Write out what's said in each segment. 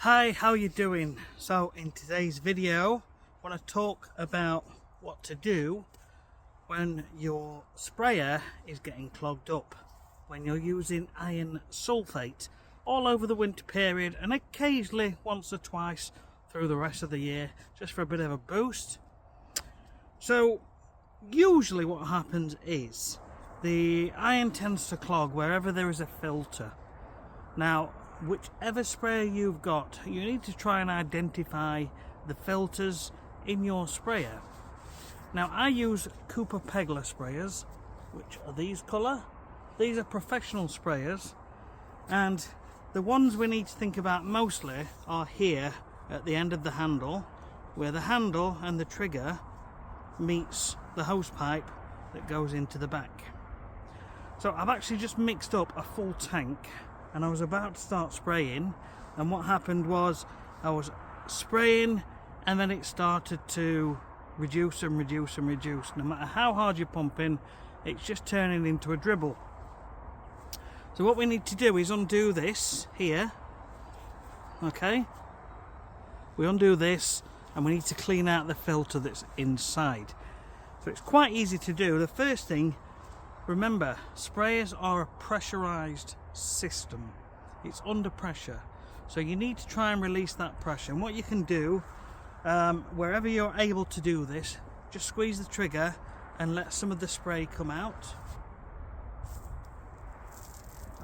Hi, how you doing? So in today's video I want to talk about what to do when your sprayer is getting clogged up, when you're using iron sulphate all over the winter period and occasionally once or twice through the rest of the year, just for a bit of a boost. So usually what happens is the iron tends to clog wherever there is a filter. Now whichever sprayer you've got, you need to try and identify the filters in your sprayer. Now I use Cooper Pegler sprayers, which are these colour. These are professional sprayers, and the ones we need to think about mostly are here at the end of the handle, where the handle and the trigger meets the hose pipe that goes into the back. So I've actually just mixed up a full tank and I was about to start spraying, and what happened was I was spraying and then it started to reduce and reduce and reduce. No matter how hard you're pumping, it's just turning into a dribble. So what we need to do is undo this here. Okay, we undo this and we need to clean out the filter that's inside. So it's quite easy to do. The first thing, remember, sprayers are a pressurized system. It's under pressure, so you need to try and release that pressure. And what you can do, wherever you're able to do this, just squeeze the trigger and let some of the spray come out.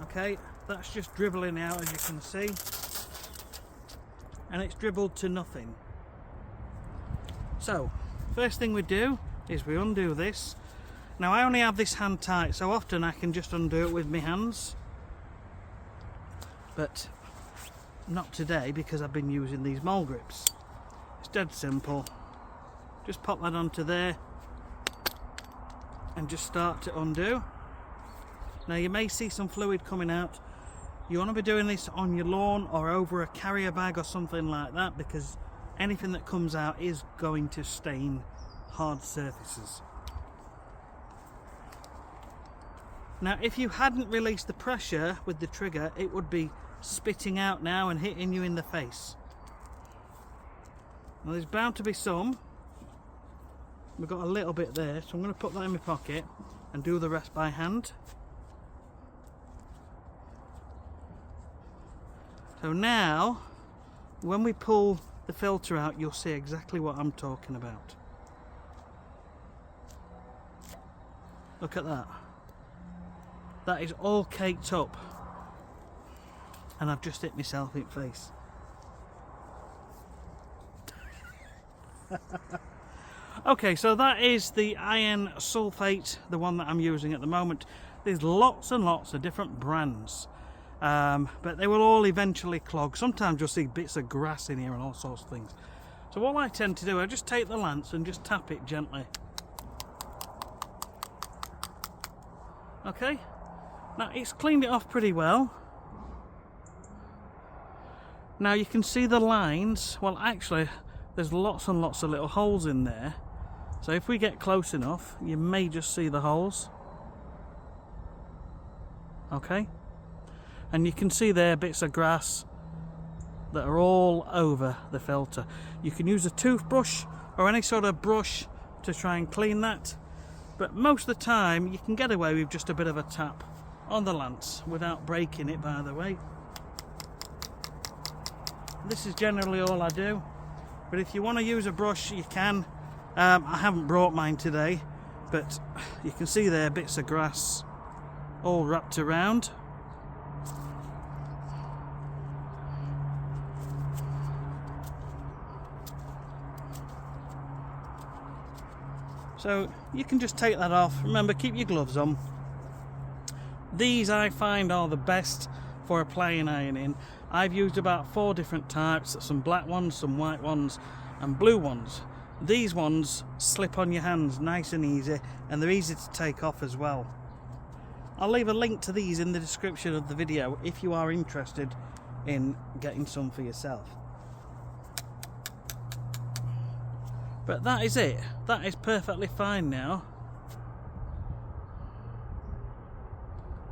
Okay, that's just dribbling out, as you can see, and it's dribbled to nothing. So first thing we do is we undo this. Now I only have this hand tight, so often I can just undo it with my hands, but not today because I've been using these mole grips. It's dead simple. Just pop that onto there and just start to undo. Now you may see some fluid coming out. You want to be doing this on your lawn or over a carrier bag or something like that, because anything that comes out is going to stain hard surfaces. Now if you hadn't released the pressure with the trigger, it would be spitting out now and hitting you in the face. Now there's bound to be some. We've got a little bit there, so I'm going to put that in my pocket and do the rest by hand. So now when we pull the filter out, you'll see exactly what I'm talking about. Look at that. That is all caked up, and I've just hit myself in the face. Okay, so that is the iron sulphate, the one that I'm using at the moment. There's lots and lots of different brands, but they will all eventually clog. Sometimes you'll see bits of grass in here and all sorts of things. So what I tend to do, I just take the lance and just tap it gently. Okay, now it's cleaned it off pretty well. Now you can see the lines. Well, actually there's lots and lots of little holes in there, so if we get close enough you may just see the holes. Okay, and you can see there bits of grass that are all over the filter. You can use a toothbrush or any sort of brush to try and clean that, but most of the time you can get away with just a bit of a tap on the lance without breaking it, by the way. This is generally all I do, but if you want to use a brush you can. I haven't brought mine today, but you can see there bits of grass all wrapped around. So you can just take that off. Remember, keep your gloves on. These I find are the best for applying ironing. I've used about 4 different types, some black ones, some white ones and blue ones. These ones slip on your hands nice and easy, and they're easy to take off as well. I'll leave a link to these in the description of the video if you are interested in getting some for yourself. But that is it. That is perfectly fine now.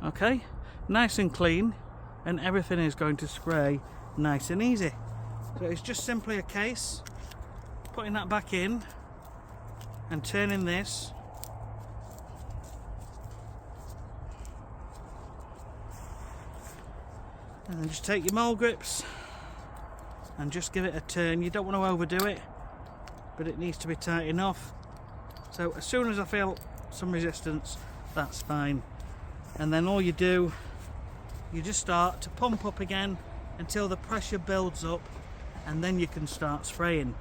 Okay, nice and clean, and everything is going to spray nice and easy. So it's just simply a case putting that back in and turning this, and then just take your mole grips and just give it a turn. You don't want to overdo it, but it needs to be tight enough. So as soon as I feel some resistance, that's fine. And then all you do, you just start to pump up again until the pressure builds up, and then you can start spraying.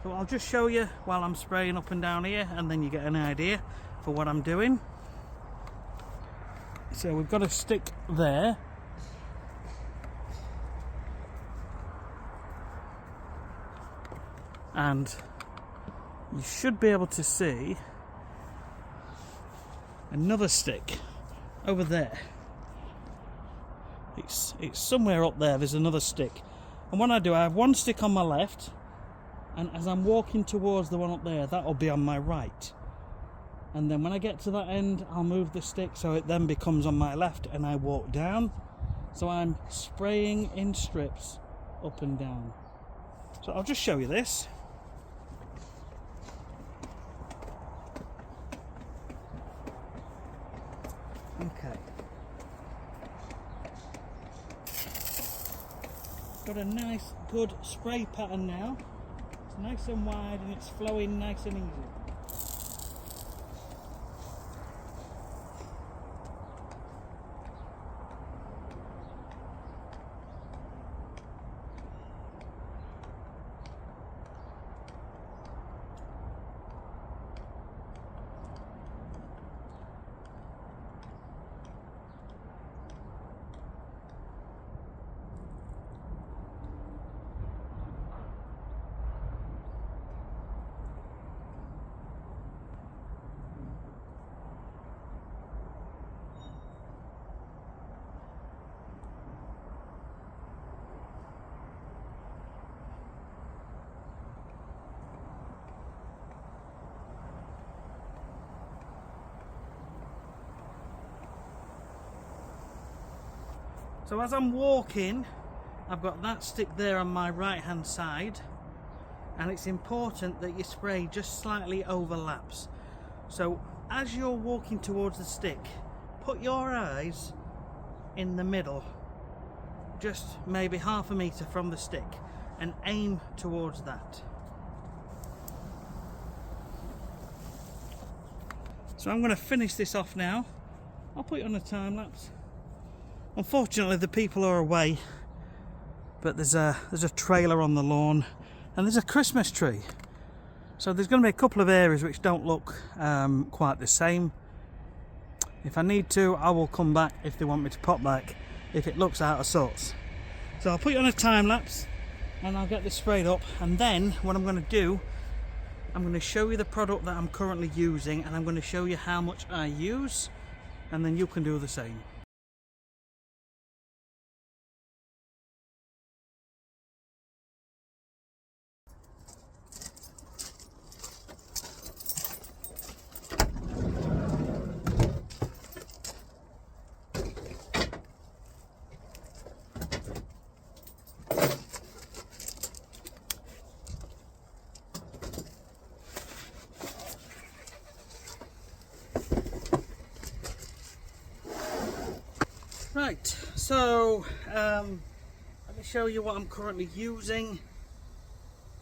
So I'll just show you while I'm spraying up and down here, and then you get an idea for what I'm doing. So we've got a stick there. And you should be able to see another stick over there. It's somewhere up there. There's another stick, and what I do, I have one stick on my left, and as I'm walking towards the one up there, that'll be on my right, and then when I get to that end, I'll move the stick so it then becomes on my left, and I walk down. So I'm spraying in strips up and down. So I'll just show you this. Okay. Got a nice good spray pattern now. It's nice and wide and it's flowing nice and easy. So as I'm walking, I've got that stick there on my right hand side, and it's important that your spray just slightly overlaps. So as you're walking towards the stick, put your eyes in the middle, just maybe half a metre from the stick, and aim towards that. So I'm going to finish this off now. I'll put it on a time lapse. Unfortunately the people are away, but there's a trailer on the lawn and there's a Christmas tree, so there's going to be a couple of areas which don't look quite the same. If I need to, I will come back if they want me to pop back if it looks out of sorts. So I'll put it on a time lapse and I'll get this sprayed up, and then what I'm going to do, I'm going to show you the product that I'm currently using, and I'm going to show you how much I use, and then you can do the same. Right, so let me show you what I'm currently using.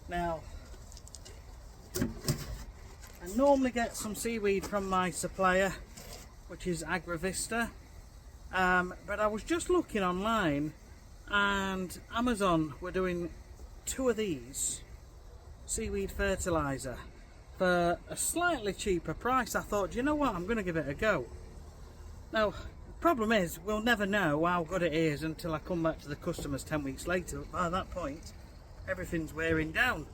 Now, I normally get some seaweed from my supplier, which is Agravista, but I was just looking online and Amazon were doing 2 of these seaweed fertilizer for a slightly cheaper price. I thought, you know what, I'm going to give it a go. Now, problem is, we'll never know how good it is until I come back to the customers 10 weeks later. By that point, everything's wearing down.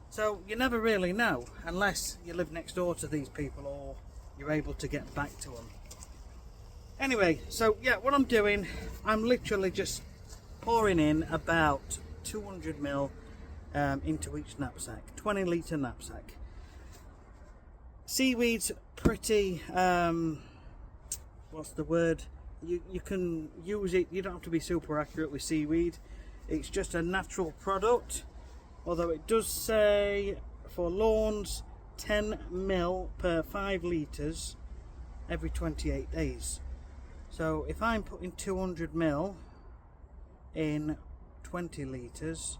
So you never really know, unless you live next door to these people or you're able to get back to them. Anyway, so yeah, what I'm doing, I'm literally just pouring in about 200 ml into each knapsack, 20 litre knapsack. Seaweed's pretty... what's the word, you can use it, you don't have to be super accurate with seaweed. It's just a natural product, although it does say for lawns 10 ml per 5 litres every 28 days. So if I'm putting 200 ml in 20 litres,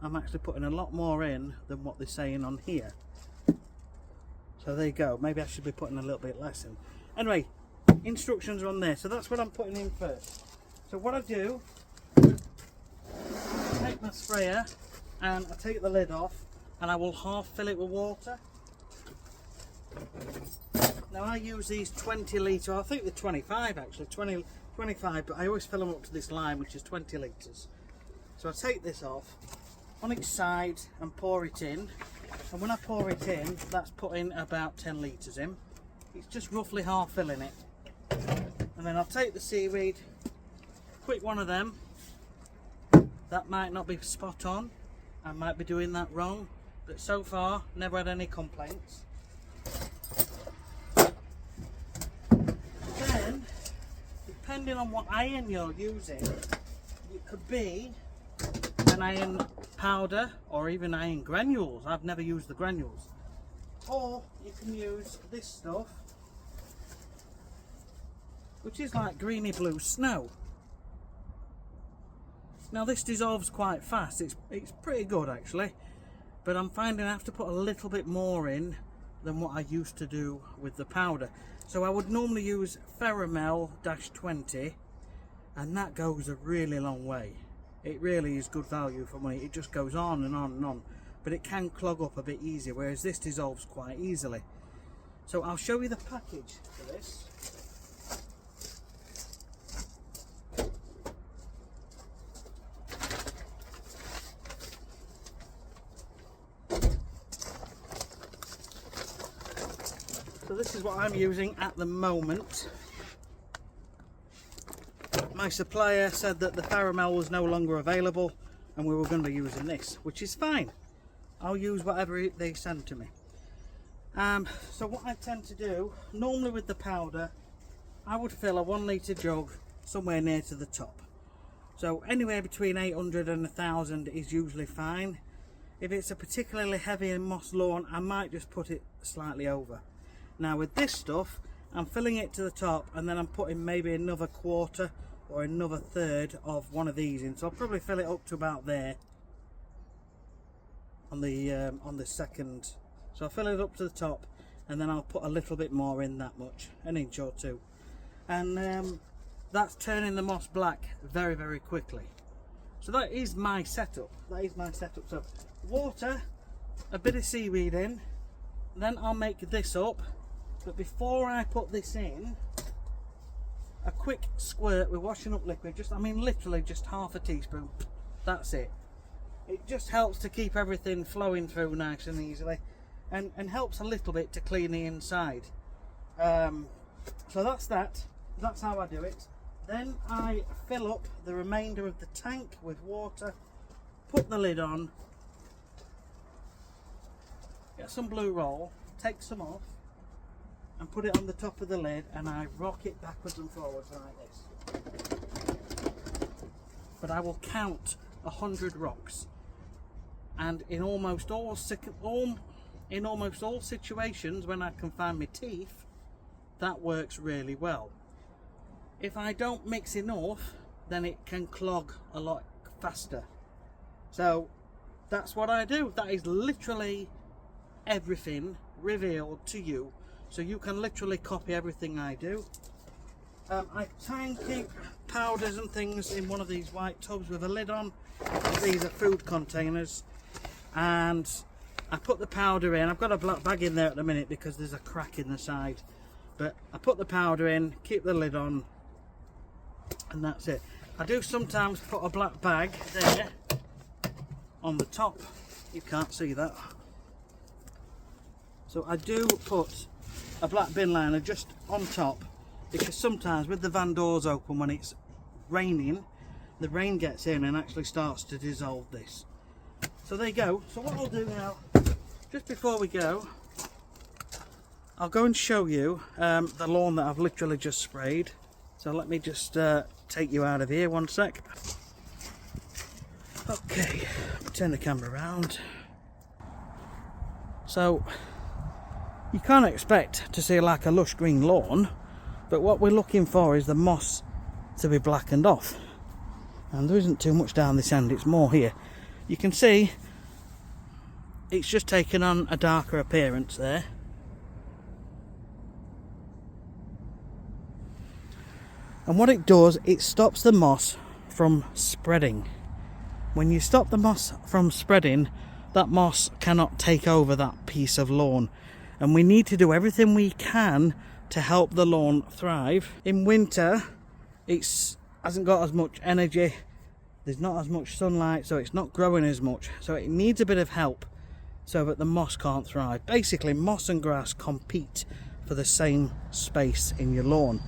I'm actually putting a lot more in than what they're saying on here. So there you go. Maybe I should be putting a little bit less in. Anyway, instructions are on there. So that's what I'm putting in first. So what I do, I take my sprayer and I take the lid off and I will half fill it with water. Now I use these 20 litre, I think they're 25 actually, 25, but I always fill them up to this line, which is 20 litres. So I take this off on each side and pour it in. And when I pour it in, that's putting about 10 litres in. It's just roughly half filling it. And then I'll take the seaweed, quick one of them. That might not be spot on, I might be doing that wrong, but so far never had any complaints. Then, depending on what iron you're using, it could be an iron powder or even iron granules. I've never used the granules. Or you can use this stuff, which is like greeny blue snow. Now this dissolves quite fast, it's pretty good actually, but I'm finding I have to put a little bit more in than what I used to do with the powder. So I would normally use Ferramel-20, and that goes a really long way. It really is good value for money. It just goes on and on and on, but it can clog up a bit easier, whereas this dissolves quite easily. So I'll show you the package for this. So this is what I'm using at the moment. My supplier said that the Ferramel was no longer available and we were going to be using this, which is fine. I'll use whatever they send to me. So what I tend to do, normally with the powder, I would fill a 1 litre jug somewhere near to the top. So anywhere between 800 and 1000 is usually fine. If it's a particularly heavy moss lawn, I might just put it slightly over. Now with this stuff, I'm filling it to the top and then I'm putting maybe another quarter or another third of one of these in. So I'll probably fill it up to about there on the second. So I'll fill it up to the top and then I'll put a little bit more in, that much, an inch or two. And that's turning the moss black very, very quickly. So that is my setup. That is my setup. So water, a bit of seaweed in, then I'll make this up. But before I put this in, a quick squirt with washing up liquid, just, I mean literally just half a teaspoon, that's it. It just helps to keep everything flowing through nice and easily, and helps a little bit to clean the inside. So that's how I do it. Then I fill up the remainder of the tank with water, put the lid on, get some blue roll, take some off, and put it on the top of the lid, and I rock it backwards and forwards like this. But I will count 100 rocks, and in almost all situations when I can find my teeth, that works really well. If I don't mix enough, then it can clog a lot faster. So that's what I do. That is literally everything revealed to you, so you can literally copy everything I do. I try and keep powders and things in one of these white tubs with a lid on. These are food containers, and I put the powder in. I've got a black bag in there at the minute because there's a crack in the side, but I put the powder in, keep the lid on, and that's it. I do sometimes put a black bag there on the top. You can't see that. So I do put a black bin liner just on top, because sometimes with the van doors open when it's raining, the rain gets in and actually starts to dissolve this. So there you go. So what I'll do now, just before we go, I'll go and show you the lawn that I've literally just sprayed. So let me just take you out of here one sec. Okay, turn the camera around. So you can't expect to see like a lush green lawn, but what we're looking for is the moss to be blackened off, and there isn't too much down this end, it's more here. You can see it's just taken on a darker appearance there. And what it does, it stops the moss from spreading. When you stop the moss from spreading, that moss cannot take over that piece of lawn, and we need to do everything we can to help the lawn thrive. In winter it hasn't got as much energy, there's not as much sunlight, so it's not growing as much, so it needs a bit of help so that the moss can't thrive. Basically, moss and grass compete for the same space in your lawn,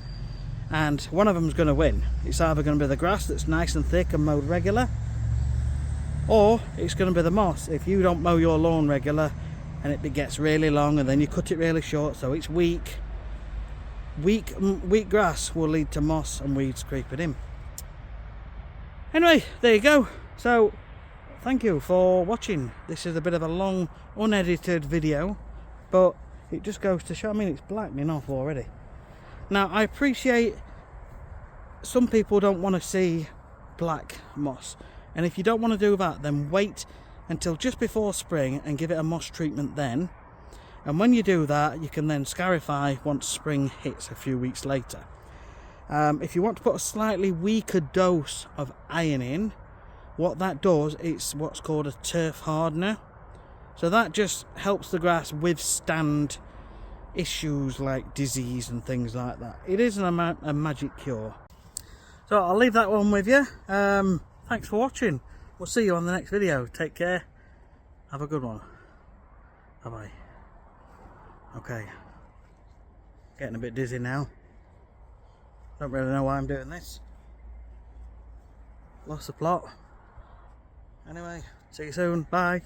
and one of them's going to win. It's either going to be the grass that's nice and thick and mowed regular, or it's going to be the moss. If you don't mow your lawn regular and it gets really long and then you cut it really short so it's weak grass will lead to moss and weeds creeping in. Anyway, there you go. So thank you for watching. This is a bit of a long unedited video, but it just goes to show. I mean, it's blackening off already. Now I appreciate some people don't want to see black moss, and if you don't want to do that, then wait until just before spring and give it a moss treatment then. And when you do that, you can then scarify once spring hits a few weeks later. If you want to put a slightly weaker dose of iron in, what that does, it's what's called a turf hardener. So that just helps the grass withstand issues like disease and things like that. It isn't a magic cure. So I'll leave that one with you. Thanks for watching. We'll see you on the next video. Take care. Have a good one. Bye bye. Okay. Getting a bit dizzy now. Don't really know why I'm doing this. Lost the plot. Anyway, see you soon. Bye.